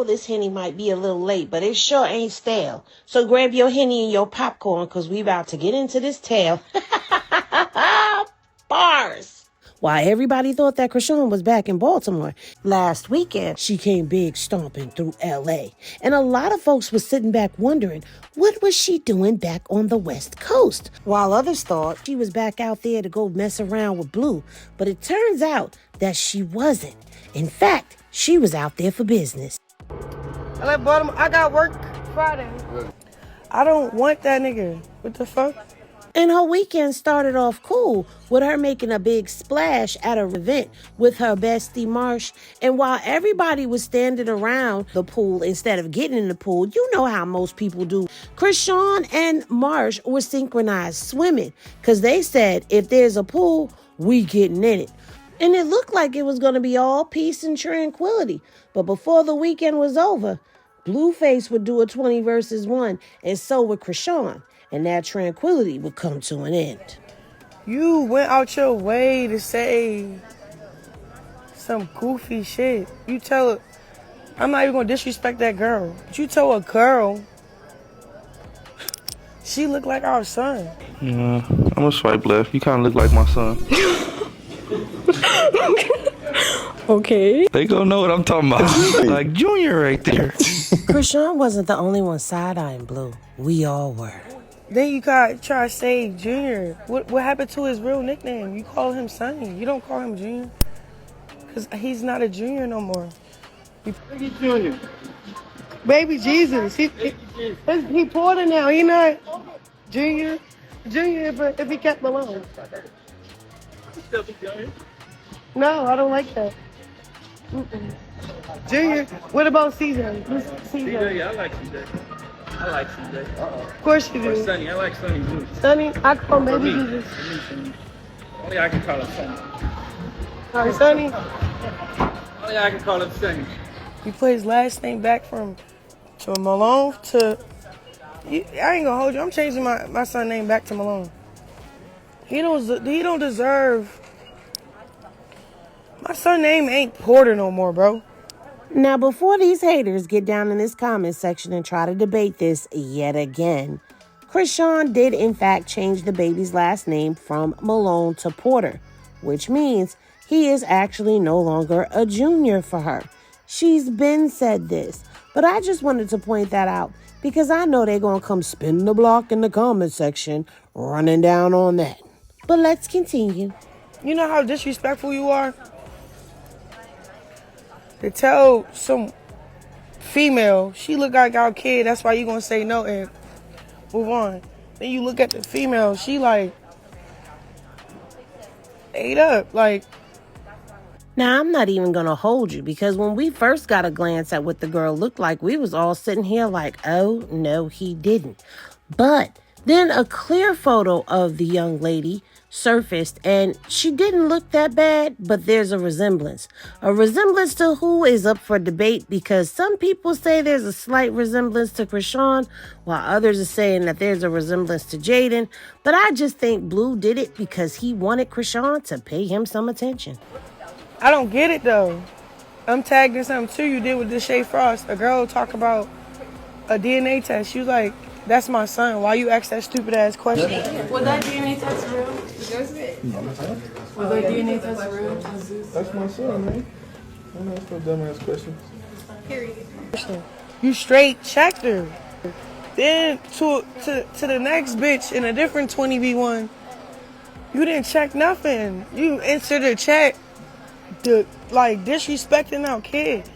know this Henny might be a little late, but it sure ain't stale. So grab your Henny and your popcorn, because we about to get into this tale. Bars! While everybody thought that Chrisean was back in Baltimore, last weekend she came big stomping through L.A. And a lot of folks were sitting back wondering, what was she doing back on the West Coast? While others thought she was back out there to go mess around with Blue. But it turns out that she wasn't. In fact, she was out there for business. I got work Friday. I don't want that nigga. What the fuck? And her weekend started off cool with her making a big splash at an event with her bestie Marsh. And while everybody was standing around the pool instead of getting in the pool, you know how most people do, Chrisean and Marsh were synchronized swimming because they said, if there's a pool, we getting in it. And it looked like it was going to be all peace and tranquility. But before the weekend was over, Blueface would do a 20 versus 1, and so would Chrisean. And that tranquility would come to an end. You went out your way to say some goofy shit. You tell her, I'm not even gonna disrespect that girl, but you tell a girl she looked like our son. Yeah, I'm gonna swipe left. You kind of look like my son. Okay. They gonna know what I'm talking about. Like Junior right there. Chrisean wasn't the only one side-eyeing Blue. We all were. Then you got try to say Junior. What happened to his real nickname? You call him Sonny. You don't call him Junior. Because he's not a junior no more. Baby Junior. Baby Jesus. He Porter now. He not Junior. Junior if he kept Malone. No, I don't like that. Junior. What about CJ? CJ, yeah, I like CJ. I like CJ. Of course you do. Or Sonny, I like Sonny too. Sonny, I call him Baby me. Jesus. Only I can call him Sonny. All right, Sonny. Only I can call him Sonny. You put his last name back from Malone to... I ain't gonna hold you. I'm changing my son's name back to Malone. He don't deserve... My son's name ain't Porter no more, bro. Now, before these haters get down in this comment section and try to debate this yet again, Chrisean did in fact change the baby's last name from Malone to Porter, which means he is actually no longer a junior for her. She's been said this, but I just wanted to point that out because I know they're going to come spin the block in the comment section running down on that. But let's continue. You know how disrespectful you are? To tell some female, she look like our kid, that's why you gonna say no and move on. Then you look at the female, she like, ate up, like. Now, I'm not even gonna hold you because when we first got a glance at what the girl looked like, we was all sitting here like, oh, no, he didn't. But then a clear photo of the young lady surfaced and she didn't look that bad, but there's a resemblance. A resemblance to who is up for debate because some people say there's a slight resemblance to Chrisean while others are saying that there's a resemblance to Jaden. But I just think Blue did it because he wanted Chrisean to pay him some attention. I don't get it though. I'm tagged in something too you did with this Shay Frost. A girl talk about a DNA test. She was like, that's my son. Why you ask that stupid ass question? Was that DNA test real? Was that DNA test real? That's my son, man. I know it's no dumbass question. Period. You straight checked her. Then to the next bitch in a different 20v1, you didn't check nothing. You entered a chat like disrespecting our kid.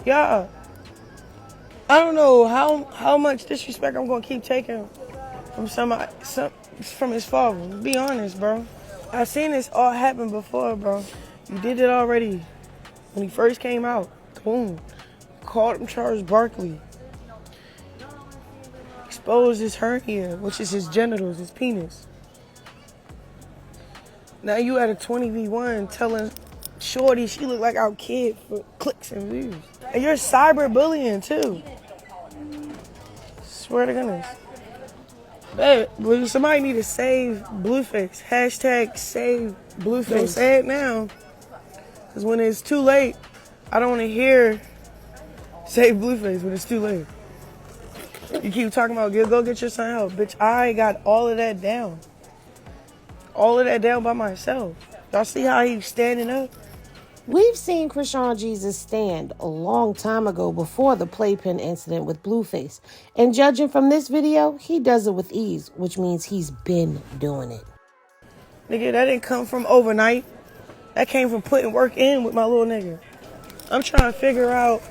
Yeah. I don't know how much disrespect I'm gonna keep taking from his father. Be honest, bro. I seen this all happen before, bro. You did it already when he first came out. Boom. Called him Charles Barkley. Exposed his hernia, which is his genitals, his penis. Now you at a 20v1 telling Shorty she look like our kid for clicks and views. And you're cyberbullying too. Swear to goodness. Babe, somebody need to save Blueface. Hashtag save Blueface. Say it now. Because when it's too late, I don't want to hear Save Blueface when it's too late. You keep talking about go get your son help. Bitch, I got all of that down. All of that down by myself. Y'all see how he's standing up? We've seen Chrisean Jesus stand a long time ago before the playpen incident with Blueface. And judging from this video, he does it with ease, which means he's been doing it. Nigga, that didn't come from overnight. That came from putting work in with my little nigga. I'm trying to figure out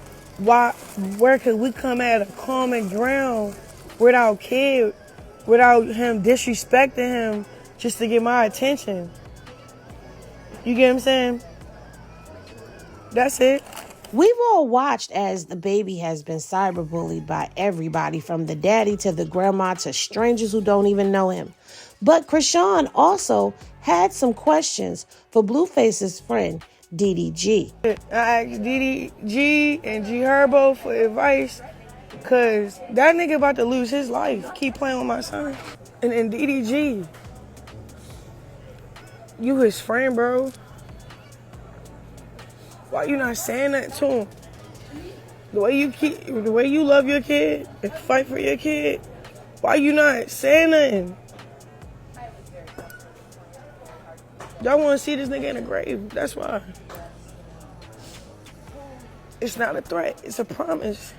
where could we come at a common ground without kid, without him disrespecting him just to get my attention. You get what I'm saying? That's it. We've all watched as the baby has been cyberbullied by everybody, from the daddy to the grandma to strangers who don't even know him. But Chrisean also had some questions for Blueface's friend, DDG. I asked DDG and G Herbo for advice, because that nigga about to lose his life. Keep playing with my son. And then DDG, you his friend, bro. Why you not saying that to him? The way you love your kid and fight for your kid, why you not saying nothing? Y'all want to see this nigga in the grave. That's why. It's not a threat. It's a promise.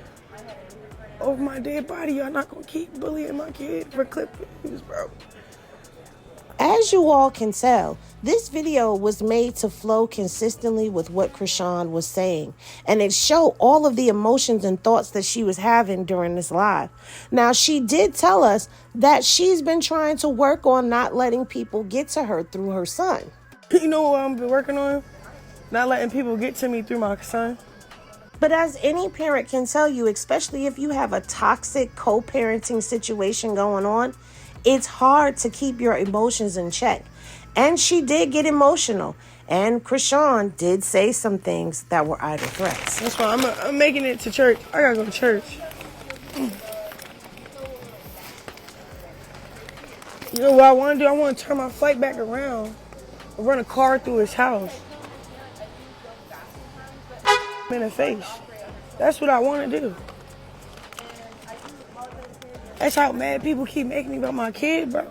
Over my dead body, y'all not going to keep bullying my kid for clip views, bro. As you all can tell, this video was made to flow consistently with what Chrisean was saying, and it showed all of the emotions and thoughts that she was having during this live. Now, she did tell us that she's been trying to work on not letting people get to her through her son. You know what I've been working on? Not letting people get to me through my son. But as any parent can tell you, especially if you have a toxic co-parenting situation going on, it's hard to keep your emotions in check. And she did get emotional. And Chrisean did say some things that were idle threats. That's why I'm making it to church. I gotta go to church. You know what I want to do? I want to turn my flight back around and run a car through his house. In the face. That's what I want to do. That's how mad people keep making me about my kid, bro.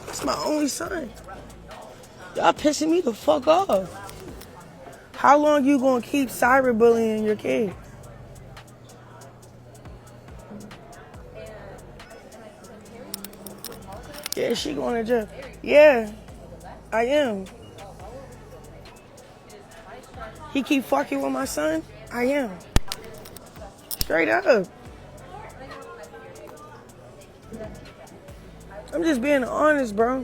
It's my only son. Y'all pissing me the fuck off. How long you gonna keep cyberbullying your kid? Yeah, she going to jail. Yeah, I am. He keep fucking with my son? I am. Straight up. I'm just being honest, bro.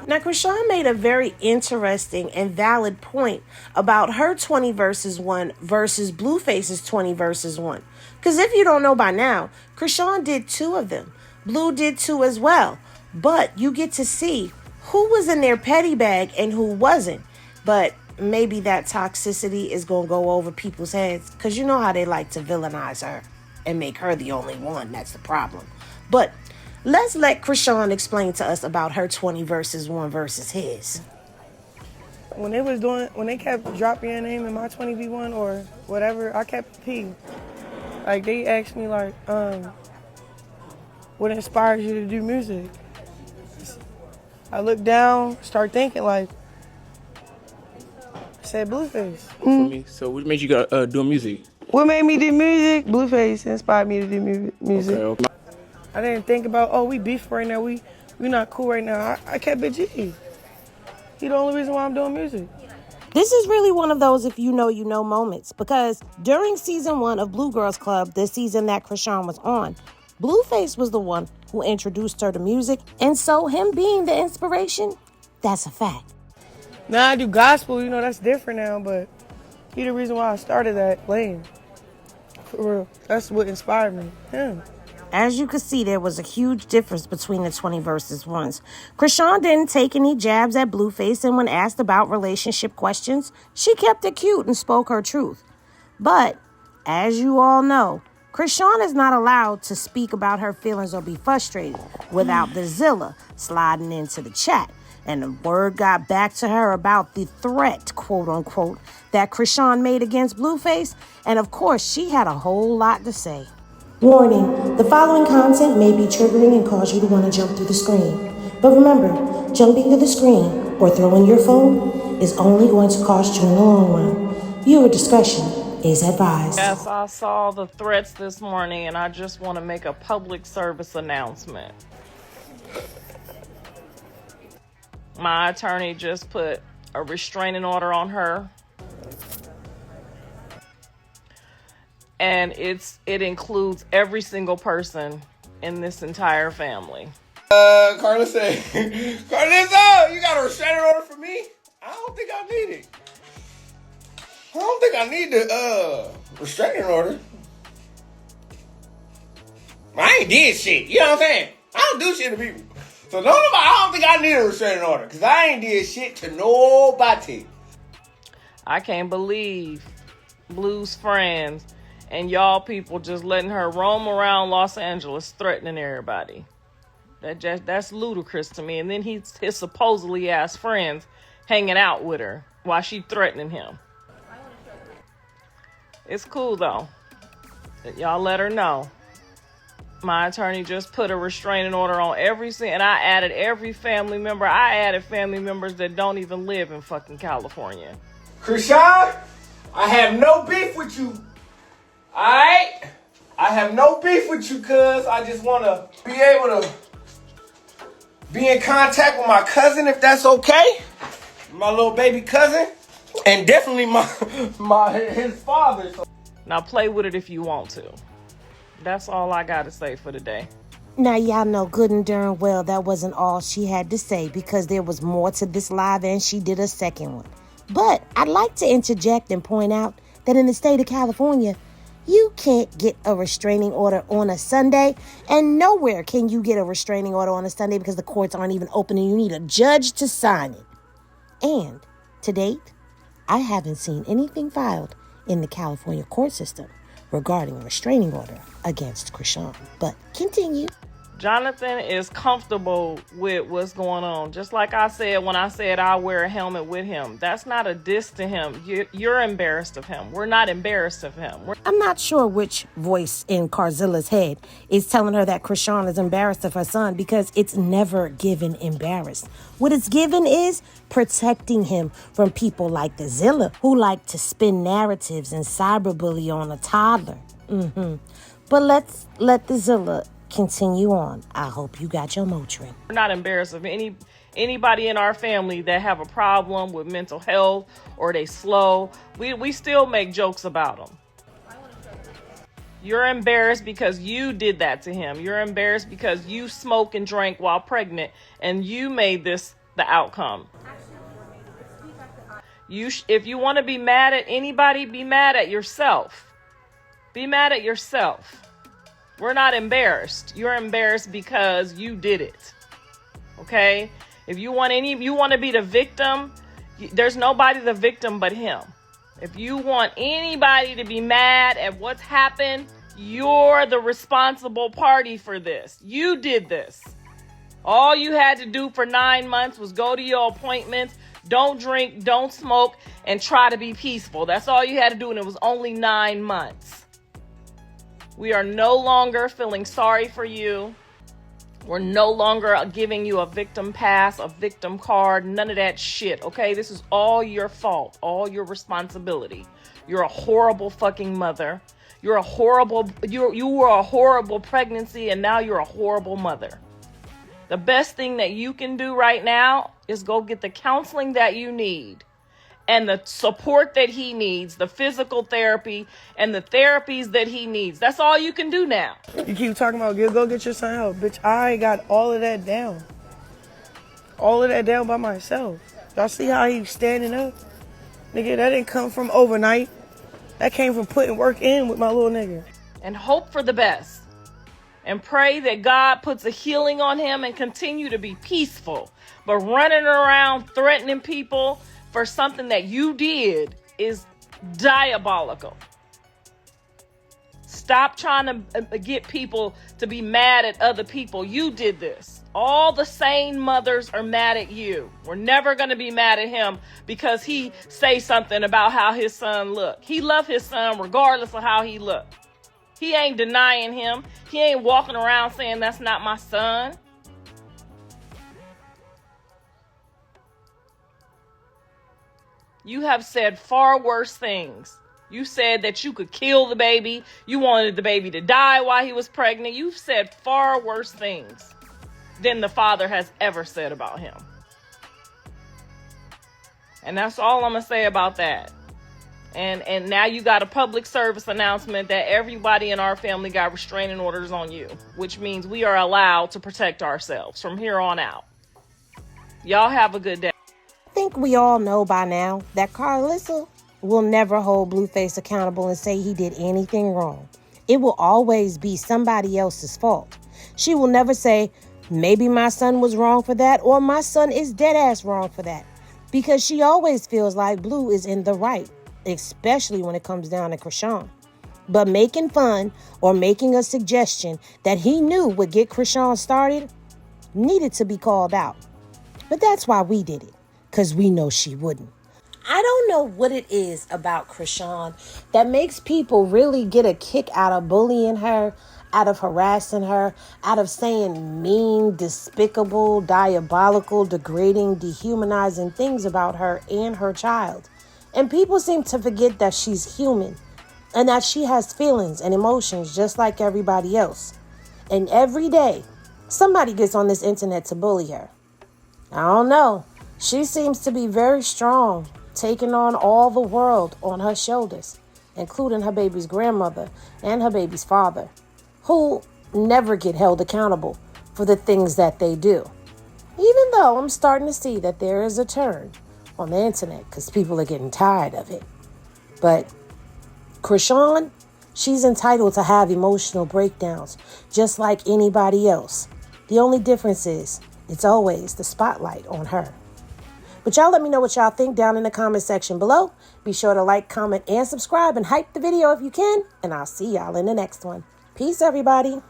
Now, Chrisean made a very interesting and valid point about her 20 versus 1 versus Blueface's 20 versus 1. Because if you don't know by now, Chrisean did 2 of them. Blue did 2 as well. But you get to see who was in their petty bag and who wasn't. But maybe that toxicity is going to go over people's heads, because you know how they like to villainize her and make her the only one. That's the problem. But let's let Chrisean explain to us about her 20 versus 1 versus his. When they kept dropping your name in my 20v1 or whatever, I kept P. Like, they asked me, like, what inspires you to do music? I looked down, start thinking, like, I said Blueface. For me. So what made you go doing music? What made me do music? Blueface inspired me to do music. Okay. I didn't think about, oh, we beef right now, we not cool right now. I kept it G. He the only reason why I'm doing music. This is really one of those if you know moments, because during season 1 of Blue Girls Club, the season that Chrisean was on, Blueface was the one who introduced her to music, and so him being the inspiration, that's a fact. Now I do gospel, you know, that's different now, but he the reason why I started that lane. For real. That's what inspired me. Him. As you could see, there was a huge difference between the 20 versus 1s. Chrisean didn't take any jabs at Blueface, and when asked about relationship questions, she kept it cute and spoke her truth. But, as you all know, Chrisean is not allowed to speak about her feelings or be frustrated without the Zilla sliding into the chat. And the word got back to her about the threat, quote unquote, that Chrisean made against Blueface. And of course, she had a whole lot to say. Warning, the following content may be triggering and cause you to want to jump through the screen. But remember, jumping through the screen or throwing your phone is only going to cost you in the long run. Viewer discretion is advised. Yes, I saw the threats this morning, and I just want to make a public service announcement. My attorney just put a restraining order on her. And it includes every single person in this entire family. Karlissa, Karlissa, you got a restraining order for me? I don't think I need it. I don't think I need the restraining order. I ain't did shit. You know what I'm saying? I don't do shit to people. So I don't think I need a restraining order because I ain't did shit to nobody. I can't believe Blue's friends and y'all people just letting her roam around Los Angeles threatening everybody. That's ludicrous to me. And then his supposedly ass friends hanging out with her while she threatening him. It's cool though. Y'all let her know. My attorney just put a restraining order on and I added every family member. I added family members that don't even live in fucking California. Chrisean, I have no beef with you. Alright? I have no beef with you, cuz. I just want to be able to be in contact with my cousin, if that's okay. My little baby cousin. And definitely his father. So. Now play with it if you want to. That's all I got to say for today. Now, y'all know good and darn well that wasn't all she had to say because there was more to this live and she did a second one. But I'd like to interject and point out that in the state of California, you can't get a restraining order on a Sunday, and nowhere can you get a restraining order on a Sunday because the courts aren't even open and you need a judge to sign it. And to date, I haven't seen anything filed in the California court system regarding a restraining order against Chrisean. But continue. Jonathan is comfortable with what's going on. Just like I said when I said I wear a helmet with him. That's not a diss to him. You're embarrassed of him. We're not embarrassed of him. I'm not sure which voice in Karzilla's head is telling her that Chrisean is embarrassed of her son because it's never given embarrassed. What it's given is protecting him from people like the Zilla who like to spin narratives and cyberbully on a toddler. But let's let the Zilla continue on. I hope you got your Motrin. We're not embarrassed of anybody in our family that have a problem with mental health or they slow. We still make jokes about them. You're embarrassed because you did that to him. You're embarrassed because you smoked and drank while pregnant and you made this the outcome. If you want to be mad at anybody, be mad at yourself. Be mad at yourself. We're not embarrassed. You're embarrassed because you did it. Okay? If you want to be the victim, there's nobody the victim but him. If you want anybody to be mad at what's happened, you're the responsible party for this. You did this. All you had to do for 9 months was go to your appointments, don't drink, don't smoke, and try to be peaceful. That's all you had to do, and it was only 9 months. We are no longer feeling sorry for you. We're no longer giving you a victim pass, a victim card, none of that shit, okay? This is all your fault, all your responsibility. You're a horrible fucking mother. You were a horrible pregnancy, and now you're a horrible mother. The best thing that you can do right now is go get the counseling that you need and the support that he needs, the physical therapy and the therapies that he needs. That's all you can do now. You keep talking about go get your son help. Bitch, I got all of that down. All of that down by myself. Y'all see how he's standing up? Nigga, that didn't come from overnight. That came from putting work in with my little nigga. And hope for the best. And pray that God puts a healing on him and continue to be peaceful. But running around threatening people for something that you did is diabolical. Stop trying to get people to be mad at other people. You did this. All the sane mothers are mad at you. We're never going to be mad at him because he say something about how his son look. He love his son regardless of how he look. He ain't denying him. He ain't walking around saying that's not my son. You have said far worse things. You said that you could kill the baby. You wanted the baby to die while he was pregnant. You've said far worse things than the father has ever said about him. And that's all I'm going to say about that. And now you got a public service announcement that everybody in our family got restraining orders on you, which means we are allowed to protect ourselves from here on out. Y'all have a good day. I think we all know by now that Karlissa will never hold Blueface accountable and say he did anything wrong. It will always be somebody else's fault. She will never say, maybe my son was wrong for that, or my son is dead ass wrong for that. Because she always feels like Blue is in the right, especially when it comes down to Chrisean. But making fun or making a suggestion that he knew would get Chrisean started needed to be called out. But that's why we did it, because we know she wouldn't. I don't know what it is about Chrisean that makes people really get a kick out of bullying her, out of harassing her, out of saying mean, despicable, diabolical, degrading, dehumanizing things about her and her child. And people seem to forget that she's human and that she has feelings and emotions just like everybody else. And every day, somebody gets on this internet to bully her. I don't know. She seems to be very strong, taking on all the world on her shoulders, including her baby's grandmother and her baby's father, who never get held accountable for the things that they do. Even though I'm starting to see that there is a turn on the internet because people are getting tired of it. But Chrisean, she's entitled to have emotional breakdowns just like anybody else. The only difference is it's always the spotlight on her. But y'all let me know what y'all think down in the comment section below. Be sure to like, comment, and subscribe and hype the video if you can. And I'll see y'all in the next one. Peace, everybody.